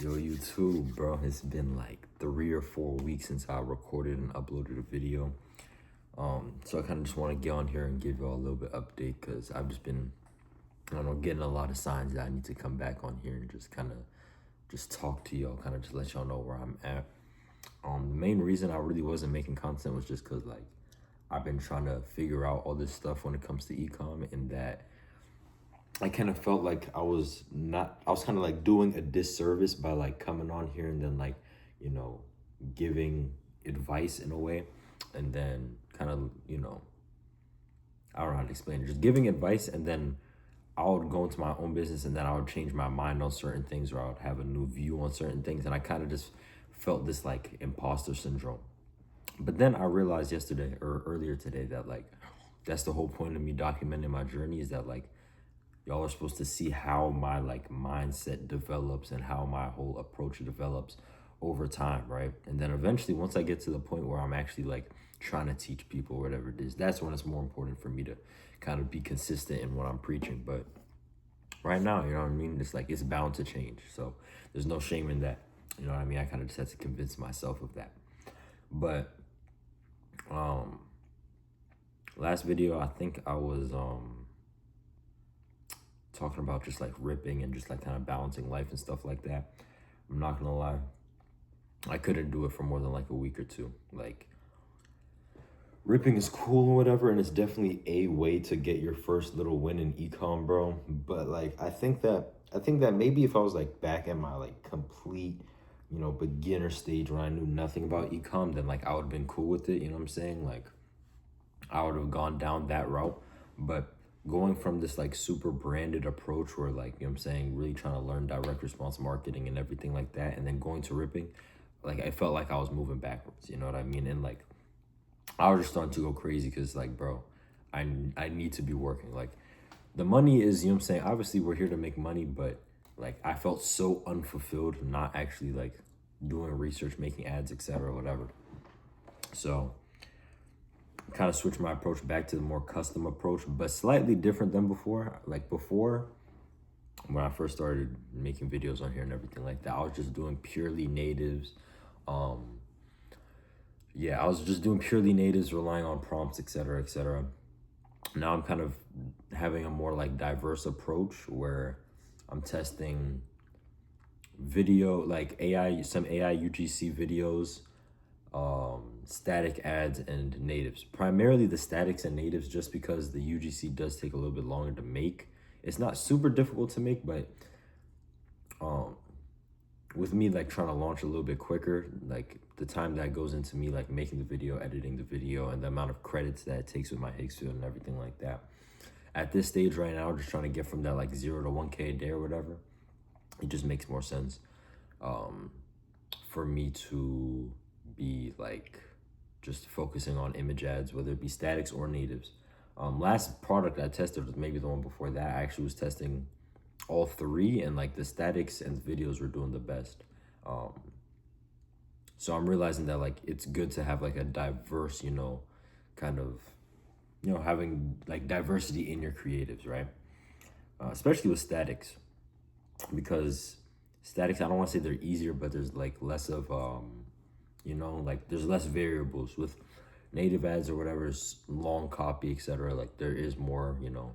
Yo, YouTube, bro. It's been like 3 or 4 weeks since I recorded and uploaded a video. So I kind of just want to get on here and give y'all a little bit update because I've just been, I don't know, getting a lot of signs that I need to come back on here and just kind of just talk to y'all, kind of just let y'all know where I'm at. The main reason I really wasn't making content was just because like I've been trying to figure out all this stuff when it comes to ecom, and that I kind of felt like I was kind of like doing a disservice by like coming on here and then like, you know, giving advice in a way, and then kind of, you know, I don't know how to explain it, just giving advice, and then I would go into my own business and then I would change my mind on certain things, or I would have a new view on certain things. And I kind of just felt this like imposter syndrome. But then I realized yesterday or earlier today that like that's the whole point of me documenting my journey, is that like y'all are supposed to see how my like mindset develops and how my whole approach develops over time, right? And then eventually, once I get to the point where I'm actually like trying to teach people whatever it is, that's when it's more important for me to kind of be consistent in what I'm preaching. But right now, you know what I mean? It's like it's bound to change. So there's no shame in that. You know what I mean? I kind of just had to convince myself of that. But last video, I think I was talking about just like ripping and just like kind of balancing life and stuff like that. I'm not gonna lie, I couldn't do it for more than like a week or two. Like, ripping is cool and whatever, and it's definitely a way to get your first little win in ecom, bro. But like I think that maybe if I was like back at my like complete, you know, beginner stage when I knew nothing about ecom, then like I would have been cool with it, you know what I'm saying? Like I would have gone down that route. But going from this like super branded approach where like, you know what I'm saying, really trying to learn direct response marketing and everything like that, and then going to ripping, like I felt like I was moving backwards, you know what I mean? And like I was just starting to go crazy because like, bro, I need to be working. Like the money is, you know what I'm saying, obviously we're here to make money, but like I felt so unfulfilled not actually like doing research, making ads, etc., whatever. So kind of switch my approach back to the more custom approach, but slightly different than before. Like before, when I first started making videos on here and everything like that, I was just doing purely natives. I was just doing purely natives, relying on prompts, etc., etc. Now I'm kind of having a more like diverse approach where I'm testing video, like some AI UGC videos, static ads, and natives. Primarily the statics and natives, just because the UGC does take a little bit longer to make. It's not super difficult to make, but with me like trying to launch a little bit quicker, like the time that goes into me like making the video, editing the video, and the amount of credits that it takes with my Higgsfield and everything like that. At this stage right now, just trying to get from that like 0 to 1K a day or whatever, it just makes more sense for me to be like just focusing on image ads, whether it be statics or natives. Last product I tested was maybe the one before that. I actually was testing all three, and like the statics and videos were doing the best. So I'm realizing that like it's good to have like a diverse, you know, kind of, you know, having like diversity in your creatives, right? Especially with statics, because statics, I don't want to say they're easier, but there's like less of you know, like there's less variables. With native ads or whatever, is long copy, etc., like there is more, you know,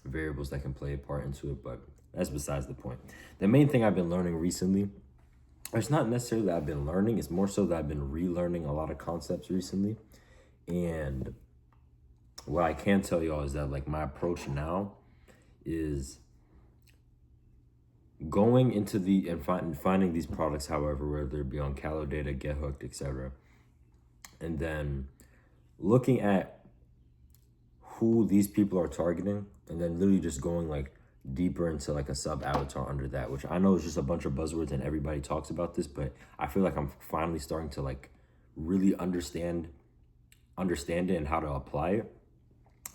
variables that can play a part into it. But that's besides the point. The main thing I've been learning recently, it's not necessarily that I've been learning, it's more so that I've been relearning a lot of concepts recently. And what I can tell y'all is that like my approach now is going into the and finding these products, however, whether it be on CaloData, GetHooked, etc., and then looking at who these people are targeting, and then literally just going like deeper into like a sub avatar under that, which I know is just a bunch of buzzwords and everybody talks about this, but I feel like I'm finally starting to like really understand it and how to apply it.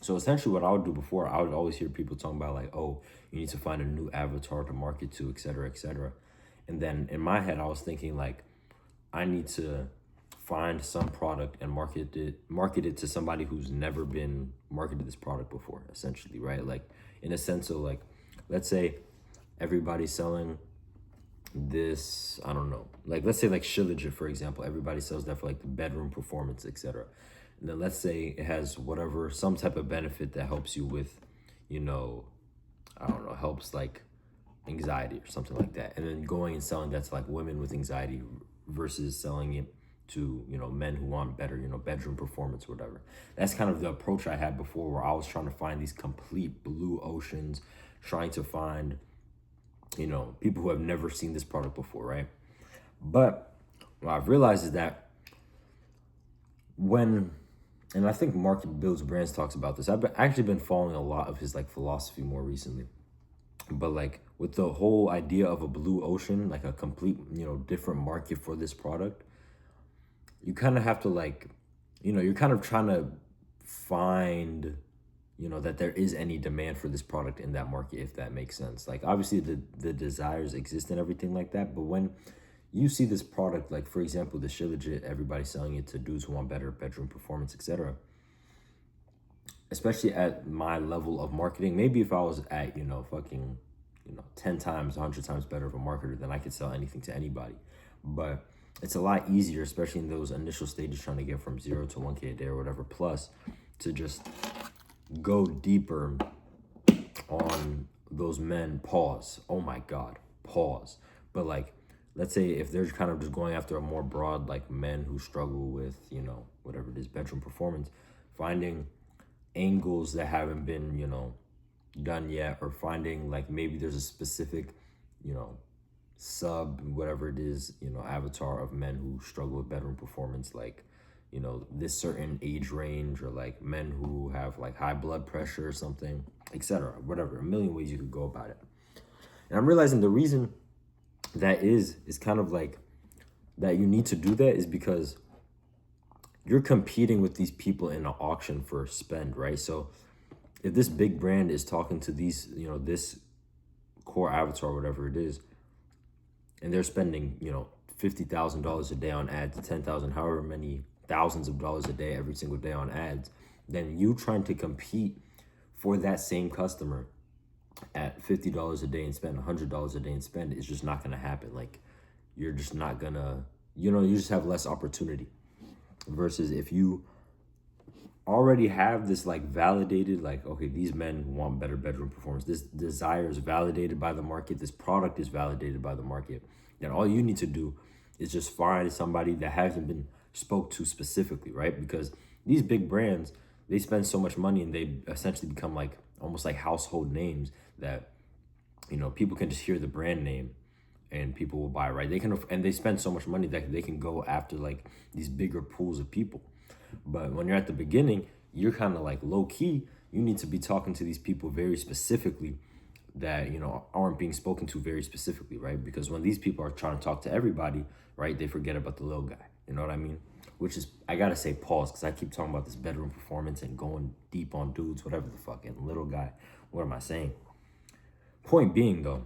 So essentially what I would do before, I would always hear people talking about like, oh, you need to find a new avatar to market to, etc., etc. And then in my head, I was thinking like, I need to find some product and market it to somebody who's never been marketed this product before, essentially, right? Like in a sense of like, let's say everybody's selling this, I don't know, like let's say like Shilajit, for example, everybody sells that for like the bedroom performance, etc. And then let's say it has whatever, some type of benefit that helps you with, you know, I don't know, helps like anxiety or something like that. And then going and selling that to like women with anxiety versus selling it to, you know, men who want better, you know, bedroom performance or whatever. That's kind of the approach I had before, where I was trying to find these complete blue oceans, trying to find, you know, people who have never seen this product before, right? But what I've realized is that when, and I think Market Builds Brands talks about this, actually been following a lot of his like philosophy more recently. But like with the whole idea of a blue ocean, like a complete, you know, different market for this product, you kind of have to like, you know, you're kind of trying to find, you know, that there is any demand for this product in that market, if that makes sense. Like obviously the desires exist and everything like that, but when you see this product, like for example, the Shilajit, everybody's selling it to dudes who want better bedroom performance, etc. Especially at my level of marketing, maybe if I was at, you know, fucking, you know, 10 times, 100 times better of a marketer, then I could sell anything to anybody. But it's a lot easier, especially in those initial stages, trying to get from 0 to 1K a day or whatever, plus to just go deeper on those men. Pause. Oh my God, pause. But like, let's say if they're kind of just going after a more broad, like men who struggle with, you know, whatever it is, bedroom performance, finding angles that haven't been, you know, done yet, or finding like maybe there's a specific, you know, sub, whatever it is, you know, avatar of men who struggle with bedroom performance, like, you know, this certain age range, or like men who have like high blood pressure or something, etc. Whatever, a million ways you could go about it. And I'm realizing the reason that is kind of like that you need to do that is because you're competing with these people in an auction for spend, right? So if this big brand is talking to these, you know, this core avatar, whatever it is, and they're spending, you know, $50,000 a day on ads, 10,000, however many thousands of dollars a day, every single day on ads, then you trying to compete for that same customer at $50 a day and spend $100 a day and spend is just not going to happen. Like, you're just not gonna, you know, you just have less opportunity. Versus if you already have this like validated, like, okay, these men want better bedroom performance, this desire is validated by the market, this product is validated by the market, then all you need to do is just find somebody that hasn't been spoke to specifically, right? Because these big brands, they spend so much money and they essentially become like almost like household names that, you know, people can just hear the brand name and people will buy, right? They can, and they spend so much money that they can go after like these bigger pools of people. But when you're at the beginning, you're kind of like low key. You need to be talking to these people very specifically that, you know, aren't being spoken to very specifically, right? Because when these people are trying to talk to everybody, right, they forget about the little guy. You know what I mean? Which is, I gotta say pause, because I keep talking about this bedroom performance and going deep on dudes, whatever the fuck, and little guy. What am I saying? Point being though,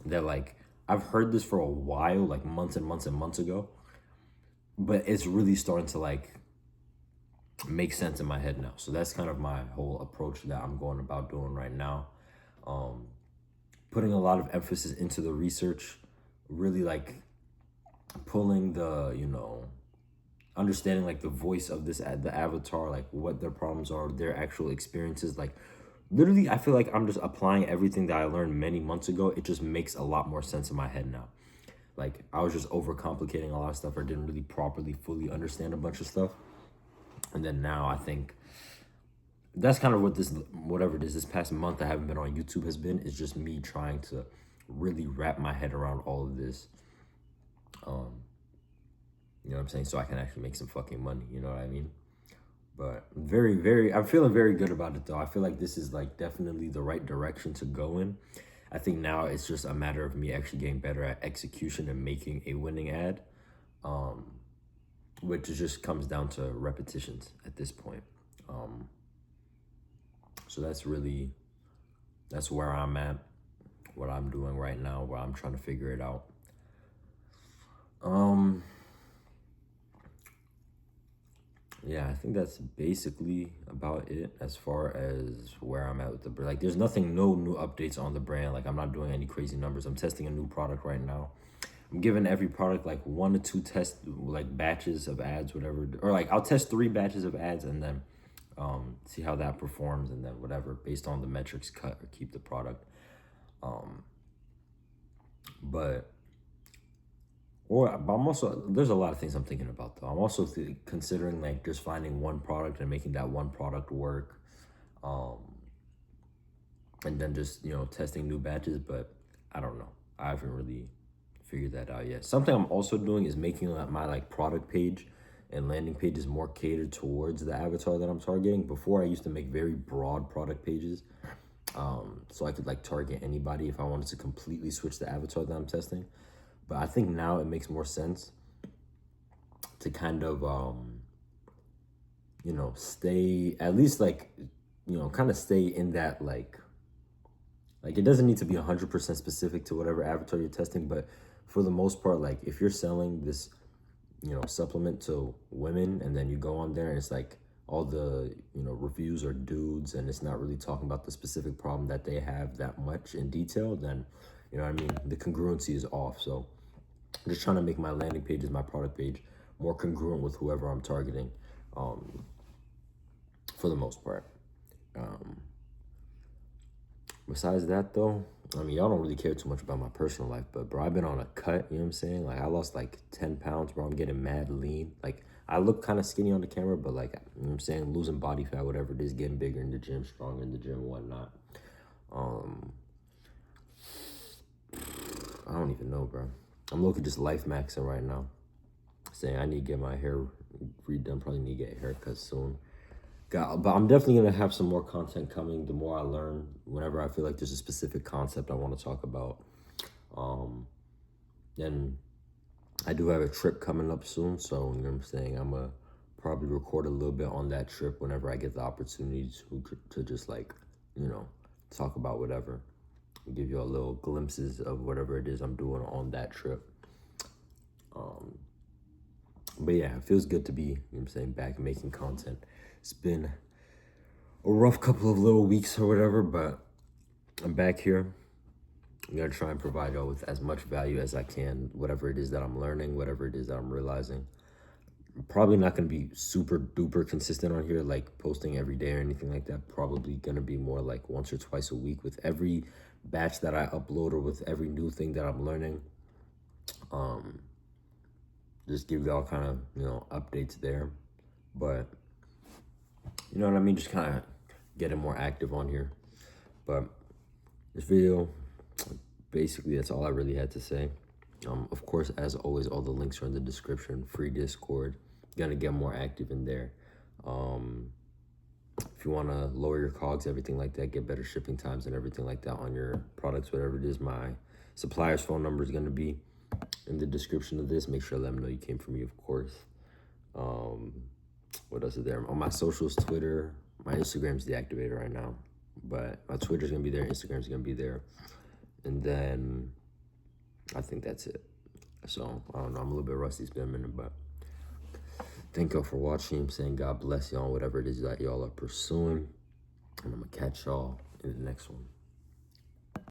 that like I've heard this for a while, like months and months and months ago, but it's really starting to like make sense in my head now. So that's kind of my whole approach that I'm going about doing right now. Putting a lot of emphasis into the research, really like pulling the, you know, understanding like the voice of the avatar, like what their problems are, their actual experiences. Like literally, I feel like I'm just applying everything that I learned many months ago. It just makes a lot more sense in my head now. Like I was just overcomplicating a lot of stuff, or didn't really properly fully understand a bunch of stuff. And then now I think that's kind of what this, whatever it is, this past month I haven't been on YouTube has been, is just me trying to really wrap my head around all of this. You know what I'm saying? So I can actually make some fucking money, you know what I mean? But I'm feeling very good about it though. I feel like this is like definitely the right direction to go in. I think now it's just a matter of me actually getting better at execution and making a winning ad, which just comes down to repetitions at this point. So that's where I'm at, what I'm doing right now, where I'm trying to figure it out. yeah, I think that's basically about it as far as where I'm at with the brand. Like, there's nothing, no new updates on the brand. Like, I'm not doing any crazy numbers. I'm testing a new product right now. I'm giving every product like 1 to 2 test, like batches of ads, whatever. Or like, I'll test 3 batches of ads and then see how that performs, and then whatever, based on the metrics, cut or keep the product. But I'm also, there's a lot of things I'm thinking about though. I'm also considering like just finding one product and making that one product work, and then just testing new batches. But I don't know. I haven't really figured that out yet. Something I'm also doing is making my like product page and landing pages more catered towards the avatar that I'm targeting. Before, I used to make very broad product pages, so I could like target anybody if I wanted to completely switch the avatar that I'm testing. But I think now it makes more sense to kind of stay at least like kind of stay in that like it doesn't need to be 100% specific to whatever avatar you're testing, but for the most part, like if you're selling this supplement to women, and then you go on there and it's like all the reviews are dudes, and it's not really talking about the specific problem that they have that much in detail, then what I mean, the congruency is off. So I'm just trying to make my landing pages, my product page, more congruent with whoever I'm targeting, for the most part. Besides that though, I mean, y'all don't really care too much about my personal life, but bro, I've been on a cut, you know what I'm saying? Like, I lost like 10 pounds, bro. I'm getting mad lean. Like, I look kind of skinny on the camera, but like, you know what I'm saying? Losing body fat, whatever it is, getting bigger in the gym, stronger in the gym, whatnot. I don't even know, bro. I'm looking just life maxing right now. Saying I need to get my hair redone, probably need to get a haircut soon. But I'm definitely gonna have some more content coming. The more I learn, whenever I feel like there's a specific concept I want to talk about. Then I do have a trip coming up soon, so you know what I'm saying. I'm gonna probably record a little bit on that trip whenever I get the opportunity to just like talk about whatever, give you a little glimpses of whatever it is I'm doing on that trip. But yeah, it feels good to be, back making content. It's been a rough couple of little weeks or whatever, but I'm back here. I'm gonna try and provide y'all with as much value as I can, whatever it is that I'm learning, whatever it is that I'm realizing. I'm probably not gonna be super duper consistent on here, like posting every day or anything like that. Probably gonna be more like once or twice a week with every batch that I upload or with every new thing that I'm learning. Just give y'all kind of, updates there. But, you know what I mean? Just kind of getting more active on here. But this video, basically, that's all I really had to say. Of course, as always, all the links are in the description. Free Discord. Gonna get more active in there. If you want to lower your cogs, everything like that, get better shipping times and everything like that on your products, whatever it is, my supplier's phone number is going to be in the description of this. Make sure to let them know you came from me, of course. What else is there? On my socials, Twitter, my Instagram's deactivated right now, but my Twitter's going to be there, Instagram's going to be there. And then I think that's it. So, I don't know, I'm a little bit rusty, it's been a minute, but thank y'all for watching. I'm saying God bless y'all, whatever it is that y'all are pursuing. And I'm going to catch y'all in the next one.